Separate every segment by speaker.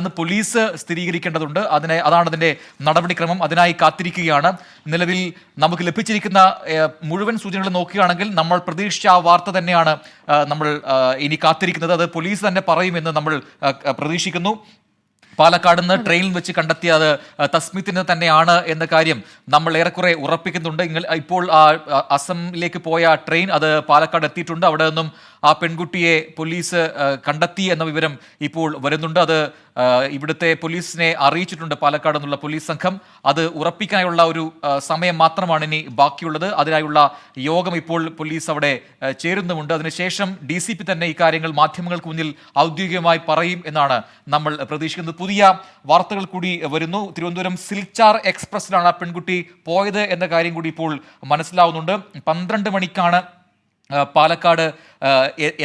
Speaker 1: എന്ന് പോലീസ് സ്ഥിരീകരിക്കേണ്ടതുണ്ട്. അതാണ് അതിന്റെ നടപടിക്രമം. അതിനായി കാത്തിരിക്കുകയാണ്. നിലവിൽ നമുക്ക് ലഭിച്ചിരിക്കുന്ന മുഴുവൻ സൂചനകൾ നോക്കുകയാണെങ്കിൽ നമ്മൾ പ്രതീക്ഷിച്ച ആ വാർത്ത തന്നെയാണ് നമ്മൾ ഇനി കാത്തിരിക്കുന്നത്. അത് പോലീസ് തന്നെ പറയുമെന്ന് നമ്മൾ പ്രതീക്ഷിക്കുന്നു. പാലക്കാട് നിന്ന് ട്രെയിനിൽ വെച്ച് കണ്ടെത്തിയത് തസ്മിത്തിന് തന്നെയാണ് എന്ന കാര്യം നമ്മൾ ഏറെക്കുറെ ഉറപ്പിക്കുന്നുണ്ട്. ഇപ്പോൾ അസമിലേക്ക് പോയ ട്രെയിൻ അത് പാലക്കാട് എത്തിയിട്ടുണ്ട്. അവിടെ നിന്നും ആ പെൺകുട്ടിയെ പോലീസ് കണ്ടെത്തി എന്ന വിവരം ഇപ്പോൾ വരുന്നുണ്ട്. അത് ഇവിടുത്തെ പോലീസിനെ അറിയിച്ചിട്ടുണ്ട് പാലക്കാട് നിന്നുള്ള പോലീസ് സംഘം. അത് ഉറപ്പിക്കാനുള്ള ഒരു സമയം മാത്രമാണ് ഇനി ബാക്കിയുള്ളത്. അതിനായുള്ള യോഗം ഇപ്പോൾ പോലീസ് അവിടെ ചേരുന്നുമുണ്ട്. അതിനുശേഷം DCP തന്നെ ഈ കാര്യങ്ങൾ മാധ്യമങ്ങൾക്ക് മുന്നിൽ ഔദ്യോഗികമായി പറയും എന്നാണ് നമ്മൾ പ്രതീക്ഷിക്കുന്നത്. പുതിയ വാർത്തകൾ കൂടി വരുന്നു. തിരുവനന്തപുരം സിൽച്ചാർ എക്സ്പ്രസിലാണ് ആ പെൺകുട്ടി പോയത് എന്ന കാര്യം കൂടി ഇപ്പോൾ മനസ്സിലാവുന്നുണ്ട്. 12 മണിക്കാണ് പാലക്കാട്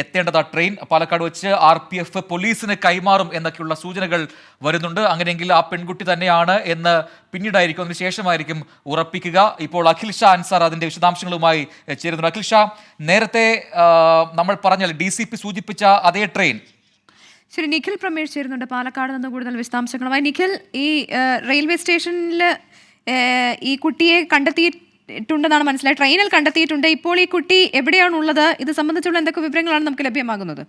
Speaker 1: എത്തേണ്ടത് ആ ട്രെയിൻ. പാലക്കാട് വെച്ച് RPF പോലീസിന് കൈമാറും എന്നൊക്കെയുള്ള സൂചനകൾ വരുന്നുണ്ട്. അങ്ങനെയെങ്കിൽ ആ പെൺകുട്ടി തന്നെയാണ് എന്ന് പിന്നീടായിരിക്കും, അതിന് ശേഷമായിരിക്കും ഉറപ്പിക്കുക. ഇപ്പോൾ അഖിൽ ഷാ അൻസാർ അതിന്റെ വിശദാംശങ്ങളുമായി ചേരുന്നുണ്ട്. അഖിൽ ഷാ, നേരത്തെ നമ്മൾ പറഞ്ഞാൽ DCP സൂചിപ്പിച്ച അതേ ട്രെയിൻ.
Speaker 2: ശരി, നിഖിൽ പ്രമേഷ് ചേരുന്നുണ്ട് പാലക്കാട് നിന്ന് കൂടുതൽ വിശദാംശങ്ങളുമായി. നിഖിൽ, ഈ റെയിൽവേ സ്റ്റേഷനിൽ ഈ കുട്ടിയെ കണ്ടെത്തിയിട്ടുണ്ടെന്നാണ് മനസ്സിലായത്, ട്രെയിനിൽ കണ്ടെത്തിയിട്ടുണ്ട്. ഇപ്പോൾ ഈ കുട്ടി എവിടെയാണുള്ളത്? ഇത് സംബന്ധിച്ചുള്ള എന്തൊക്കെ വിവരങ്ങളാണ് നമുക്ക് ലഭ്യമാകുന്നത്?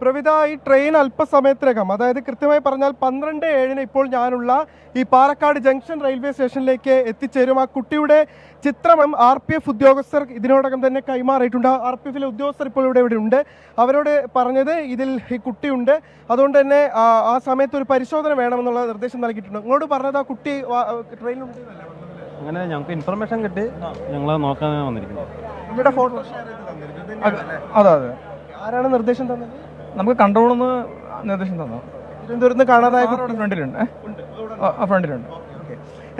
Speaker 3: പ്രവിത, ഈ ട്രെയിൻ അല്പസമയത്തിനകം, അതായത് കൃത്യമായി പറഞ്ഞാൽ 12:07 ഇപ്പോൾ ഞാനുള്ള ഈ പാലക്കാട് ജംഗ്ഷൻ റെയിൽവേ സ്റ്റേഷനിലേക്ക് എത്തിച്ചേരും. ആ കുട്ടിയുടെ ചിത്രം RPF ഉദ്യോഗസ്ഥർ ഇതിനോടകം തന്നെ കൈമാറിയിട്ടുണ്ട്. RPFിലെ ഉദ്യോഗസ്ഥർ ഇപ്പോൾ ഇവിടെ ഉണ്ട്. അവരോട് പറഞ്ഞത് ഇതിൽ ഈ കുട്ടിയുണ്ട്, അതുകൊണ്ട് തന്നെ ആ സമയത്ത് ഒരു പരിശോധന വേണമെന്നുള്ള നിർദ്ദേശം നൽകിയിട്ടുണ്ട്. ഇങ്ങോട്ട് പറഞ്ഞത് ആ കുട്ടി ട്രെയിനിലുണ്ട്.
Speaker 4: അങ്ങനെ ഞങ്ങൾക്ക് ഇൻഫർമേഷൻ കിട്ടി, ഞങ്ങൾ നോക്കാൻ വന്നിരിക്കുന്നത്.
Speaker 3: ഇവിടെ ഫോട്ടോ അതെ അതെ. ആരാണ് നിർദ്ദേശം തന്നത്?
Speaker 4: നമുക്ക് കൺട്രോളിൽ നിന്ന് നിർദ്ദേശം തന്നു.
Speaker 3: തിരുവനന്തപുരത്ത് നിന്ന് കാണാതായ
Speaker 4: ഫ്രണ്ടിലുണ്ട്.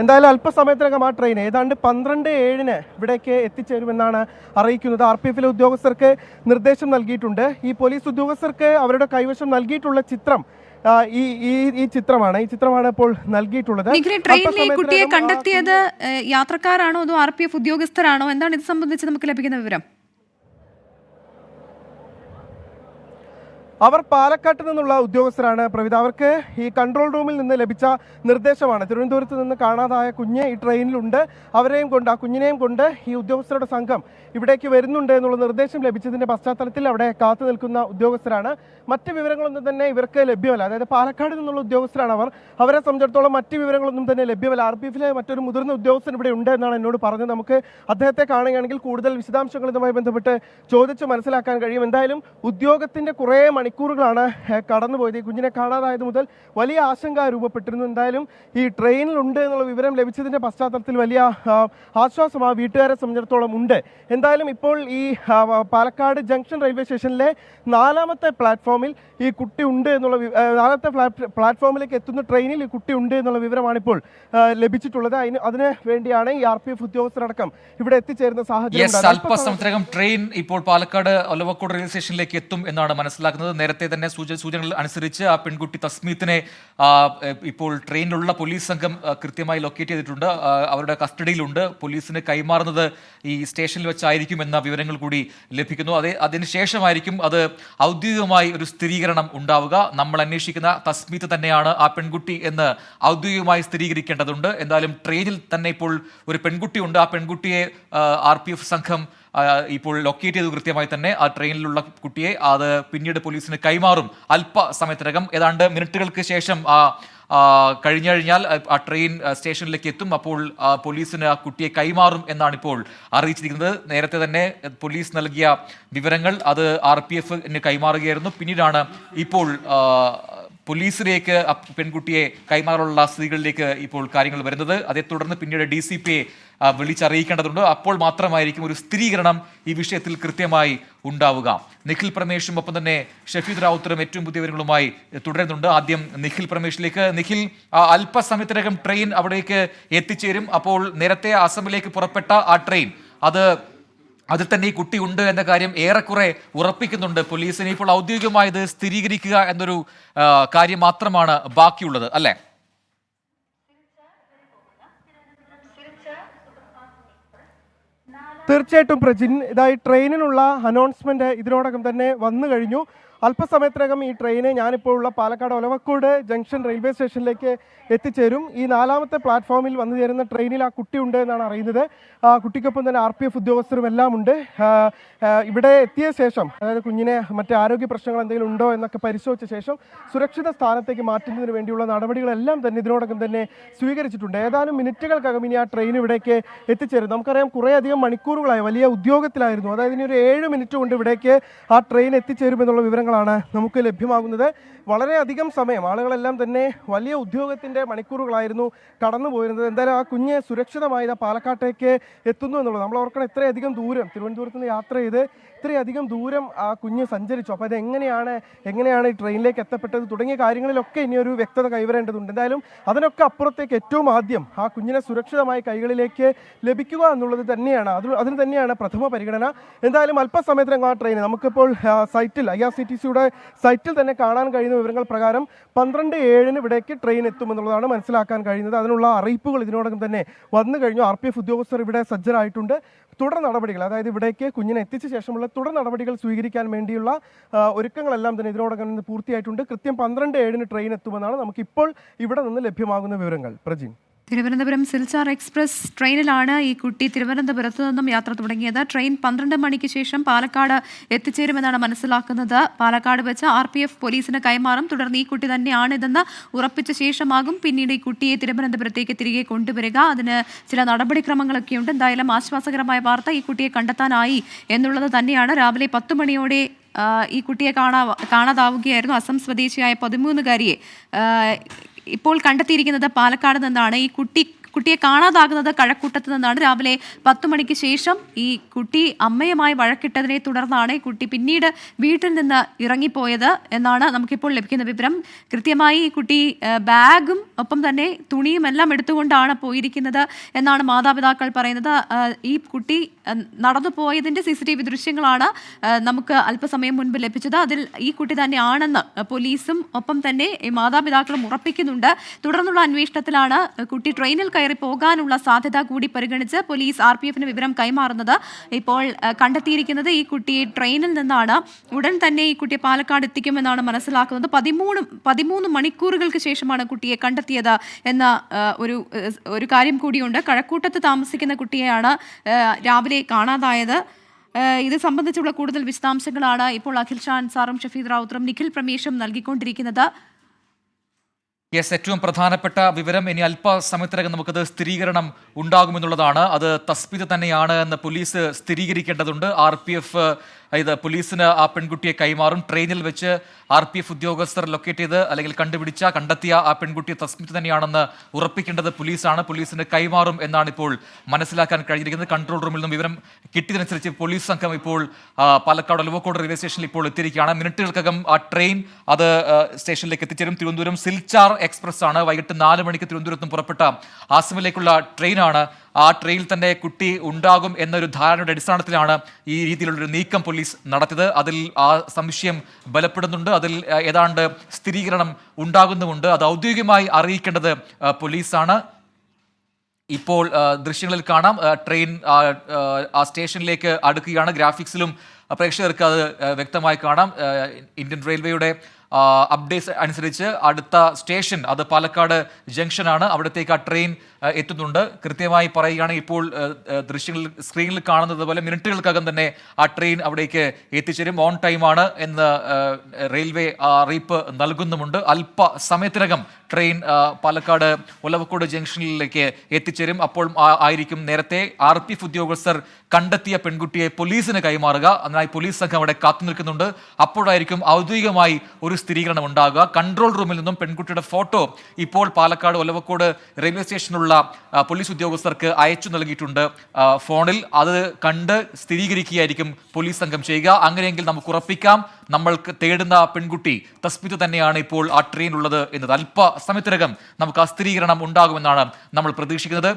Speaker 3: എന്തായാലും അല്പസമയത്തിനകം ആ ട്രെയിൻ ഏതാണ്ട് 12:07 ഇവിടേക്ക് എത്തിച്ചേരുമെന്നാണ് അറിയിക്കുന്നത്. RPFിലെ ഉദ്യോഗസ്ഥർക്ക് നിർദ്ദേശം നൽകിയിട്ടുണ്ട്. ഈ പോലീസ് ഉദ്യോഗസ്ഥർക്ക് അവരുടെ കൈവശം നൽകിയിട്ടുള്ള ചിത്രം ഈ ചിത്രമാണ് ഇപ്പോൾ നൽകിയിട്ടുള്ളത്.
Speaker 2: ട്രെയിനിൽ ഈ കുട്ടിയെ കണ്ടെത്തിയത് യാത്രക്കാരാണോ അതോ RPF ഉദ്യോഗസ്ഥരാണോ? എന്താണ് ഇത് സംബന്ധിച്ച് നമുക്ക് ലഭിക്കുന്ന വിവരം?
Speaker 3: അവർ പാലക്കാട്ട് നിന്നുള്ള ഉദ്യോഗസ്ഥരാണ് പ്രവിധ. അവർക്ക് ഈ കൺട്രോൾ റൂമിൽ നിന്ന് ലഭിച്ച നിർദ്ദേശമാണ്. തിരുവനന്തപുരത്ത് നിന്ന് കാണാതായ കുഞ്ഞ് ഈ ട്രെയിനിലുണ്ട്, അവരെയും കൊണ്ട്, ആ കുഞ്ഞിനെയും കൊണ്ട് ഈ ഉദ്യോഗസ്ഥരുടെ സംഘം ഇവിടേക്ക് വരുന്നുണ്ട് എന്നുള്ള നിർദ്ദേശം ലഭിച്ചതിൻ്റെ പശ്ചാത്തലത്തിൽ അവിടെ കാത്തു നിൽക്കുന്ന ഉദ്യോഗസ്ഥരാണ്. മറ്റ് വിവരങ്ങളൊന്നും തന്നെ ഇവർക്ക് ലഭ്യമല്ല. അതായത് പാലക്കാട് നിന്നുള്ള ഉദ്യോഗസ്ഥരാണ് അവരെ സംബന്ധിച്ചിടത്തോളം മറ്റ് വിവരങ്ങളൊന്നും തന്നെ ലഭ്യമല്ല. RPFിലെ മറ്റൊരു മുതിർന്ന ഉദ്യോഗസ്ഥൻ ഇവിടെ ഉണ്ട് എന്നാണ് എന്നോട് പറഞ്ഞത്. നമുക്ക് അദ്ദേഹത്തെ കാണുകയാണെങ്കിൽ കൂടുതൽ വിശദാംശങ്ങൾ ഇതുമായി ബന്ധപ്പെട്ട് ചോദിച്ച് മനസ്സിലാക്കാൻ കഴിയും. എന്തായാലും ഉദ്യോഗത്തിൻ്റെ കുറേ മണിക്കൂറുകളാണ് കടന്നുപോയത്. ഈ കുഞ്ഞിനെ കാണാതായത് മുതൽ വലിയ ആശങ്ക രൂപപ്പെട്ടിരുന്നു. എന്തായാലും ഈ ട്രെയിനിലുണ്ട് എന്നുള്ള വിവരം ലഭിച്ചതിൻ്റെ പശ്ചാത്തലത്തിൽ വലിയ ആശ്വാസം ആ വീട്ടുകാരെ സംബന്ധിച്ചിടത്തോളം ഉണ്ട്. എന്തായാലും ഇപ്പോൾ ഈ പാലക്കാട് ജംഗ്ഷൻ റെയിൽവേ സ്റ്റേഷനിലെ 4ാമത്തെ പ്ലാറ്റ്ഫോമിൽ ഈ കുട്ടി ഉണ്ട് എന്നുള്ള 4ാമത്തെ പ്ലാറ്റ്ഫോമിലേക്ക് എത്തുന്ന ട്രെയിനിൽ ഈ കുട്ടി ഉണ്ട് എന്നുള്ള വിവരമാണ് ഇപ്പോൾ ലഭിച്ചിട്ടുള്ളത്. അതിന് വേണ്ടിയാണ് ഈ RPF ഉദ്യോഗസ്ഥരടക്കം ഇവിടെ എത്തിച്ചേരുന്ന സാഹചര്യം.
Speaker 1: അല്പസമയത്തിനകം ട്രെയിൻ ഇപ്പോൾ പാലക്കാട് ഒലവക്കോട് റെയിൽവേ സ്റ്റേഷനിലേക്ക് എത്തും എന്നാണ് മനസ്സിലാക്കുന്നത്. നേരത്തെ തന്നെ സൂചനകൾ അനുസരിച്ച് ആ പെൺകുട്ടി തസ്മീത്തിനെ ഇപ്പോൾ ട്രെയിനിലുള്ള പോലീസ് സംഘം കൃത്യമായി ലൊക്കേറ്റ് ചെയ്തിട്ടുണ്ട്. അവരുടെ കസ്റ്റഡിയിലുണ്ട്. പോലീസിന് കൈമാറുന്നത് ഈ സ്റ്റേഷനിൽ വെച്ചായിരിക്കും എന്ന വിവരങ്ങൾ കൂടി ലഭിക്കുന്നു. അതിനുശേഷമായിരിക്കും അത് ഔദ്യോഗികമായി ഒരു സ്ഥിരീകരണം ഉണ്ടാവുക. നമ്മൾ അന്വേഷിക്കുന്ന തസ്മീത്ത് തന്നെയാണ് ആ പെൺകുട്ടി എന്ന് ഔദ്യോഗികമായി സ്ഥിരീകരിക്കേണ്ടതുണ്ട്. എന്തായാലും ട്രെയിനിൽ തന്നെ ഇപ്പോൾ ഒരു പെൺകുട്ടി ഉണ്ട്. ആ പെൺകുട്ടിയെ RPF സംഘം ഇപ്പോൾ ലൊക്കേറ്റ് ചെയ്തു കൃത്യമായി തന്നെ. ആ ട്രെയിനിലുള്ള കുട്ടിയെ അത് പിന്നീട് പോലീസിന് കൈമാറും അല്പസമയത്തിനകം. ഏതാണ്ട് മിനിറ്റുകൾക്ക് ശേഷം കഴിഞ്ഞാൽ ആ ട്രെയിൻ സ്റ്റേഷനിലേക്ക് എത്തും. അപ്പോൾ പോലീസിന് ആ കുട്ടിയെ കൈമാറും എന്നാണ് ഇപ്പോൾ അറിയിച്ചിരിക്കുന്നത്. നേരത്തെ തന്നെ പോലീസ് നൽകിയ വിവരങ്ങൾ അത് RPFന് കൈമാറുകയായിരുന്നു. പിന്നീടാണ് ഇപ്പോൾ പോലീസിലേക്ക് പെൺകുട്ടിയെ കൈമാറാനുള്ള സ്ഥിതികളിലേക്ക് ഇപ്പോൾ കാര്യങ്ങൾ വരുന്നത്. അതേ തുടർന്ന് പിന്നീട് DCPയെ വിളിച്ചറിയിക്കേണ്ടതുണ്ട്. അപ്പോൾ മാത്രമായിരിക്കും ഒരു സ്ഥിരീകരണം ഈ വിഷയത്തിൽ കൃത്യമായി ഉണ്ടാവുക. നിഖിൽ പ്രമേഷും ഒപ്പം തന്നെ ഷഫീദ് റാവുത്തറും ഏറ്റവും പുതിയ വിവരങ്ങളുമായി തുടരുന്നുണ്ട്. ആദ്യം നിഖിൽ പ്രമേഷിലേക്ക്. നിഖിൽ, അല്പസമയത്തിനകം ട്രെയിൻ അവിടേക്ക് എത്തിച്ചേരും. അപ്പോൾ നേരത്തെ അസമിലേക്ക് പുറപ്പെട്ട ആ ട്രെയിൻ അതിൽ തന്നെ ഈ കുട്ടി ഉണ്ട് എന്ന കാര്യം ഏറെക്കുറെ ഉറപ്പിക്കുന്നുണ്ട് പോലീസിന്. ഇപ്പോൾ ഔദ്യോഗികമായി ഇത് സ്ഥിരീകരിക്കുക എന്നൊരു കാര്യം മാത്രമാണ് ബാക്കിയുള്ളത്, അല്ലേ?
Speaker 3: തീർച്ചയായിട്ടും പ്രജിൻ, ഇതായി ട്രെയിനിനുള്ള അനൗൺസ്മെന്റ് ഇതിനോടകം തന്നെ വന്നു കഴിഞ്ഞു. അല്പസമയത്തിനകം ഈ ട്രെയിന് ഞാനിപ്പോൾ ഉള്ള പാലക്കാട് ഒലവക്കോട് ജംഗ്ഷൻ റെയിൽവേ സ്റ്റേഷനിലേക്ക് എത്തിച്ചേരും. ഈ 4ാമത്തെ പ്ലാറ്റ്ഫോമിൽ വന്നു ചേരുന്ന ട്രെയിനിൽ ആ കുട്ടിയുണ്ട് എന്നാണ് അറിയുന്നത്. കുട്ടിക്കൊപ്പം തന്നെ RPF ഉദ്യോഗസ്ഥരും എല്ലാം ഉണ്ട്. ഇവിടെ എത്തിയ ശേഷം, അതായത് കുഞ്ഞിനെ മറ്റ് ആരോഗ്യ പ്രശ്നങ്ങൾ എന്തെങ്കിലും ഉണ്ടോ എന്നൊക്കെ പരിശോധിച്ച ശേഷം സുരക്ഷിത സ്ഥാനത്തേക്ക് മാറ്റുന്നതിന് വേണ്ടിയുള്ള നടപടികളെല്ലാം തന്നെ ഇതിനോടകം തന്നെ സ്വീകരിച്ചിട്ടുണ്ട്. ഏതാനും മിനിറ്റുകൾക്കകം ഇനി ആ ട്രെയിൻ ഇവിടേക്ക് എത്തിച്ചേരും. നമുക്കറിയാം, കുറേയധികം മണിക്കൂറുകളായി വലിയ ഉദ്യോഗത്തിലായിരുന്നു. അതായത് ഇനി ഒരു 7 മിനിറ്റ് കൊണ്ട് ഇവിടേക്ക് ആ ട്രെയിൻ എത്തിച്ചേരുമെന്നുള്ള വിവരങ്ങളാണ് നമുക്ക് ലഭ്യമാകുന്നത്. വളരെയധികം സമയം ആളുകളെല്ലാം തന്നെ വലിയ ഉദ്യോഗത്തിൻ്റെ മണിക്കൂറുകളായിരുന്നു കടന്നു പോയിരുന്നത്. എന്തായാലും ആ കുഞ്ഞ് സുരക്ഷിതമായി പാലക്കാട്ടേക്ക് എത്തുന്നു എന്നുള്ളത് നമ്മൾ ഓർക്കണം. ഇത്രയധികം ദൂരം തിരുവനന്തപുരത്ത് നിന്ന് യാത്ര ചെയ്ത് ഇത്രയധികം ദൂരം ആ കുഞ്ഞ് സഞ്ചരിച്ചു. അപ്പോൾ അത് എങ്ങനെയാണ് ഈ ട്രെയിനിലേക്ക് എത്തപ്പെട്ടത് തുടങ്ങിയ കാര്യങ്ങളിലൊക്കെ ഇനിയൊരു വ്യക്തത കൈവരേണ്ടതുണ്ട്. എന്തായാലും അതിനൊക്കെ അപ്പുറത്തേക്ക് ഏറ്റവും ആദ്യം ആ കുഞ്ഞിനെ സുരക്ഷിതമായി കൈകളിലേക്ക് ലഭിക്കുക എന്നുള്ളത് തന്നെയാണ്, അതിന് തന്നെയാണ് പ്രഥമ പരിഗണന. എന്തായാലും അല്പസമയത്തിനകം ആ ട്രെയിൻ നമുക്കിപ്പോൾ സൈറ്റിൽ IRCTCയുടെ സൈറ്റിൽ തന്നെ കാണാൻ കഴിയുന്ന വിവരങ്ങൾ പ്രകാരം 12:07 ഇവിടേക്ക് ട്രെയിൻ എത്തുമെന്നുള്ളതാണ് മനസ്സിലാക്കാൻ കഴിയുന്നത്. അതിനുള്ള അറിയിപ്പുകൾ ഇതിനോടകം തന്നെ വന്നു കഴിഞ്ഞു. RPF ഉദ്യോഗസ്ഥർ ഇവിടെ സജ്ജരായിട്ടുണ്ട്. തുടർ നടപടികൾ, അതായത് ഇവിടേക്ക് കുഞ്ഞിനെ എത്തിച്ച ശേഷമുള്ള തുടർ നടപടികൾ സ്വീകരിക്കാൻ വേണ്ടിയുള്ള ഒരുക്കങ്ങളെല്ലാം തന്നെ ഇതിനോടകം തന്നെ പൂർത്തിയായിട്ടുണ്ട്. കൃത്യം 12:07 ട്രെയിൻ എത്തുമെന്നാണ് നമുക്കിപ്പോൾ ഇവിടെ നിന്ന് ലഭ്യമാകുന്ന വിവരങ്ങൾ. പ്രജീൻ.
Speaker 2: തിരുവനന്തപുരം സിൽച്ചാർ എക്സ്പ്രസ് ട്രെയിനിലാണ് ഈ കുട്ടി തിരുവനന്തപുരത്ത് നിന്നും യാത്ര തുടങ്ങിയത്. ട്രെയിൻ 12 മണിക്ക് ശേഷം പാലക്കാട് എത്തിച്ചേരുമെന്നാണ് മനസ്സിലാക്കുന്നത്. പാലക്കാട് വെച്ച് RPF പോലീസിന് കൈമാറും. തുടർന്ന് ഈ കുട്ടി തന്നെയാണ് ഇതെന്ന് ഉറപ്പിച്ച ശേഷമാകും പിന്നീട് ഈ കുട്ടിയെ തിരുവനന്തപുരത്തേക്ക് തിരികെ കൊണ്ടുവരിക. അതിന് ചില നടപടിക്രമങ്ങളൊക്കെയുണ്ട്. എന്തായാലും ആശ്വാസകരമായ വാർത്ത, ഈ കുട്ടിയെ കണ്ടെത്താനായി എന്നുള്ളത് തന്നെയാണ്. രാവിലെ 10 മണിയോടെ ഈ കുട്ടിയെ കാണാതാവുകയായിരുന്നു. അസം സ്വദേശിയായ 13-കാരിയെ ഇപ്പോൾ കണ്ടെത്തിയിരിക്കുന്നത് പാലക്കാട് നിന്നാണ്. ഈ കുട്ടിയെ കാണാതാകുന്നത് കഴക്കൂട്ടത്ത് നിന്നാണ്. രാവിലെ 10 മണിക്ക് ശേഷം ഈ കുട്ടി അമ്മയുമായി വഴക്കിട്ടതിനെ തുടർന്നാണ് ഈ കുട്ടി പിന്നീട് വീട്ടിൽ നിന്ന് ഇറങ്ങിപ്പോയത് എന്നാണ് നമുക്കിപ്പോൾ ലഭിക്കുന്ന വിവരം. കൃത്യമായി ഈ കുട്ടി ബാഗും ഒപ്പം തന്നെ തുണിയും എല്ലാം എടുത്തുകൊണ്ടാണ് പോയിരിക്കുന്നത് എന്നാണ് മാതാപിതാക്കൾ പറയുന്നത്. ഈ കുട്ടി നടന്നു പോയതിൻ്റെ CCTV ദൃശ്യങ്ങളാണ് നമുക്ക് അല്പസമയം മുൻപ് ലഭിച്ചത്. അതിൽ ഈ കുട്ടി തന്നെയാണെന്ന് പോലീസും ഒപ്പം തന്നെ മാതാപിതാക്കളും ഉറപ്പിക്കുന്നുണ്ട്. തുടർന്നുള്ള അന്വേഷണത്തിലാണ് കുട്ടി ട്രെയിനിൽ കയറി പോകാനുള്ള സാധ്യത കൂടി പരിഗണിച്ച് പോലീസ് RPFന് വിവരം കൈമാറുന്നത്. ഇപ്പോൾ കണ്ടെത്തിയിരിക്കുന്നത് ഈ കുട്ടിയെ ട്രെയിനിൽ നിന്നാണ്. ഉടൻ തന്നെ ഈ കുട്ടിയെ പാലക്കാട് എത്തിക്കുമെന്നാണ് മനസ്സിലാക്കുന്നത്. 13 മണിക്കൂറുകൾക്ക് ശേഷമാണ് കുട്ടിയെ കണ്ടെത്തിയത് എന്ന ഒരു കാര്യം കൂടിയുണ്ട്. കഴക്കൂട്ടത്ത് താമസിക്കുന്ന കുട്ടിയെയാണ് രാവിലെ കാണാതായത്. ഇത് സംബന്ധിച്ചുള്ള കൂടുതൽ വിശദാംശങ്ങളാണ് ഇപ്പോൾ അഖിൽ ഷാ അൻസാറും ഷഫീദ് റാവുത്തറും നിഖിൽ പ്രമേശും നൽകിക്കൊണ്ടിരിക്കുന്നത്.
Speaker 1: ഏറ്റവും പ്രധാനപ്പെട്ട വിവരം, ഇനി അല്പസമയത്തിനകം നമുക്കത് സ്ഥിരീകരണം ഉണ്ടാകുമെന്നുള്ളതാണ്. അത് തസ്മീത് തന്നെയാണ് എന്ന് പോലീസ് സ്ഥിരീകരിക്കേണ്ടതുണ്ട്. RPF ഇത് പോലീസിന് ആ പെൺകുട്ടിയെ കൈമാറും. ട്രെയിനിൽ വെച്ച് RPF ഉദ്യോഗസ്ഥർ ലൊക്കേറ്റ് ചെയ്ത് അല്ലെങ്കിൽ കണ്ടെത്തിയ ആ പെൺകുട്ടി തസ്മീത് തന്നെയാണെന്ന് ഉറപ്പിക്കേണ്ടത് പോലീസാണ്. പോലീസിന് കൈമാറും എന്നാണ് ഇപ്പോൾ മനസ്സിലാക്കാൻ കഴിഞ്ഞിരിക്കുന്നത്. കൺട്രോൾ റൂമിൽ നിന്നും വിവരം കിട്ടിയതനുസരിച്ച് പോലീസ് സംഘം ഇപ്പോൾ പാലക്കാട് ഒലവക്കോട് റെയിൽവേ സ്റ്റേഷനിൽ ഇപ്പോൾ എത്തിയിരിക്കുകയാണ്. മിനിറ്റുകൾക്കകം ആ ട്രെയിൻ അത് സ്റ്റേഷനിലേക്ക് എത്തിച്ചേരും. തിരുവനന്തപുരം സിൽച്ചാർ എക്സ്പ്രസ് ആണ്. വൈകിട്ട് 4 മണിക്ക് തിരുവനന്തപുരത്ത് നിന്ന് പുറപ്പെട്ട ആസമിലേക്കുള്ള ട്രെയിനാണ്. ആ ട്രെയിനിൽ തന്നെ കുട്ടി ഉണ്ടാകും എന്നൊരു ധാരണയുടെ അടിസ്ഥാനത്തിലാണ് ഈ രീതിയിലുള്ളൊരു നീക്കം പോലീസ് നടത്തിയത്. അതിൽ ആ സംശയം ബലപ്പെടുന്നുണ്ട്. അതിൽ ഏതാണ്ട് സ്ഥിരീകരണം ഉണ്ടാകുന്നുമുണ്ട്. അത് ഔദ്യോഗികമായി അറിയിക്കേണ്ടത് പോലീസാണ്. ഇപ്പോൾ ദൃശ്യങ്ങളിൽ കാണാം, ട്രെയിൻ ആ സ്റ്റേഷനിലേക്ക് അടുക്കുകയാണ്. ഗ്രാഫിക്സിലും പ്രേക്ഷകർക്ക് അത് വ്യക്തമായി കാണാം. ഇന്ത്യൻ റെയിൽവേയുടെ അപ്ഡേറ്റ്സ് അനുസരിച്ച് അടുത്ത സ്റ്റേഷൻ അത് പാലക്കാട് ജംഗ്ഷനാണ്. അവിടത്തേക്ക് ആ ട്രെയിൻ എത്തുന്നുണ്ട്. കൃത്യമായി പറയുകയാണെങ്കിൽ ഇപ്പോൾ ദൃശ്യങ്ങളിൽ സ്ക്രീനിൽ കാണുന്നത് പോലെ മിനിറ്റുകൾക്കകം തന്നെ ആ ട്രെയിൻ അവിടേക്ക് എത്തിച്ചേരും. ഓൺ ടൈമാണ് എന്ന് റെയിൽവേ അറിയിപ്പ് നൽകുന്നുമുണ്ട്. അല്പസമയത്തിനകം ട്രെയിൻ പാലക്കാട് ഒലവക്കോട് ജംഗ്ഷനിലേക്ക് എത്തിച്ചേരും. അപ്പോൾ ആയിരിക്കും നേരത്തെ RPF ഉദ്യോഗസ്ഥർ കണ്ടെത്തിയ പെൺകുട്ടിയെ പോലീസിന് കൈമാറുക. അതിനായി പോലീസ് സംഘം അവിടെ കാത്തു നിൽക്കുന്നുണ്ട്. അപ്പോഴായിരിക്കും ഔദ്യോഗികമായി ഒരു സ്ഥിരീകരണം ഉണ്ടാകുക. കൺട്രോൾ റൂമിൽ നിന്നും പെൺകുട്ടിയുടെ ഫോട്ടോ ഇപ്പോൾ പാലക്കാട് ഒലവക്കോട് റെയിൽവേ സ്റ്റേഷനിലുള്ള പോലീസ് ഉദ്യോഗസ്ഥർക്ക് അയച്ചു നൽകിയിട്ടുണ്ട് ഫോണിൽ. അത് കണ്ട് സ്ഥിരീകരിക്കുകയായിരിക്കും പോലീസ് സംഘം ചെയ്യുക. അങ്ങനെയെങ്കിൽ നമുക്ക് ഉറപ്പിക്കാം നമ്മൾക്ക് തേടുന്ന പെൺകുട്ടി തസ്മീത് തന്നെയാണ് ഇപ്പോൾ ആ ട്രെയിനുള്ളത് എന്നത്. അല്പസമയത്തിനകം നമുക്ക് ആ സ്ഥിരീകരണം ഉണ്ടാകുമെന്നാണ് നമ്മൾ പ്രതീക്ഷിക്കുന്നത്.